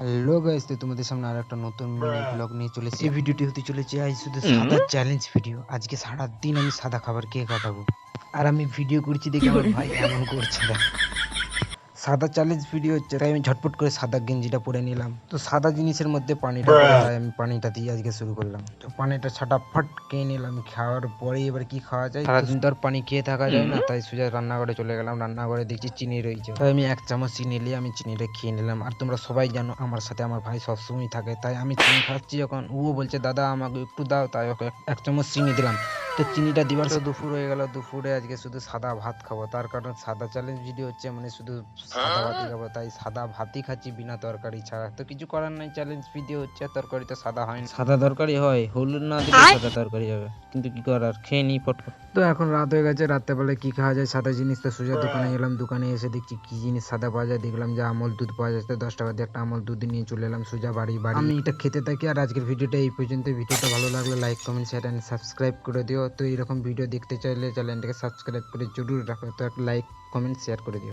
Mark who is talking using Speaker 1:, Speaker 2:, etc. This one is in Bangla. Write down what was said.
Speaker 1: হ্যালো গাইস, তো তোমাদের সামনে আর একটা নতুন মিনি ব্লগ নিয়ে চলেছি। এই ভিডিওটি হতে চলেছে আজ শুধু সাদা চ্যালেঞ্জ ভিডিও। আজকে সারাদিন আমি সাদা খাবার খেয়ে কাটাবো। আর আমি ভিডিও করছি দেখে আমার ভাই এমন করছে না। সাদা চ্যালেঞ্জ ভিডিও হচ্ছে, তাই আমি ঝটপট করে সাদা গেঞ্জিটা পরে নিলাম। তো সাদা জিনিসের মধ্যে পানিটা পড়ে, তাই আমি পানিটা দিয়ে আজকে শুরু করলাম। তো পানিটা ছাটাফট খেয়ে নিলাম। খাওয়ার পরে এবার কি খাওয়া যায়, সারাদিন তো আর পানি খেয়ে থাকা যায় না, তাই সোজা রান্নাঘরে চলে গেলাম। রান্নাঘরে দেখছি চিনি রয়েছে, তাই আমি 1 চামচ চিনি নিয়ে আমি চিনিটা খেয়ে নিলাম। আর তোমরা সবাই জানো আমার সাথে আমার ভাই সবসময় থাকে, তাই আমি চিনি খাচ্ছি যখন ও বলছে দাদা আমাকে একটু দাও, তাই ওকে 1 চামচ চিনি দিলাম। তো চিনিটা দিবার তো দুপুর হয়ে গেল। দুপুরে আজকে শুধু সাদা ভাত খাবো, তার কারণ সাদা চ্যালেঞ্জ ভিডিও হচ্ছে, মানে শুধু সাদা ভাতই খাবো, তাই সাদা ভাতই খাচ্ছি বিনা তরকারি ছাড়া। তো কিছু করার নাই, চ্যালেঞ্জ ভিডিও হচ্ছে, তরকারি তো সাদা হয় না। সাদা তরকারি হয়, হলুদ না দিলে সাদা তরকারি হবে, কিন্তু কি করার, খেয়ে নিই ফটফট। তো এখন রাত হয়ে গেছে, রাত্রেবেলা কি খাওয়া যায় সাদা জিনিস, তো সোজা দোকানে গেলাম। দোকানে এসে দেখছি কি জিনিস সাদা পাওয়া যায়, দেখলাম যে আমল দুধ পাওয়া যাচ্ছে। 10 টাকা দিয়ে একটা আমল দুধ নিয়ে চলে এলাম সোজা বাড়ি। আমি এটা খেতে থাকি। আর আজকের ভিডিওটা এই পর্যন্ত। ভিডিওটা ভালো লাগলে like comment share and subscribe করে দিও। তো এরকম ভিডিও দেখতে চাইলে চ্যানেলটাকে সাবস্ক্রাইব করে জরুর রাখো। তো একটা লাইক কমেন্ট শেয়ার করে দিও।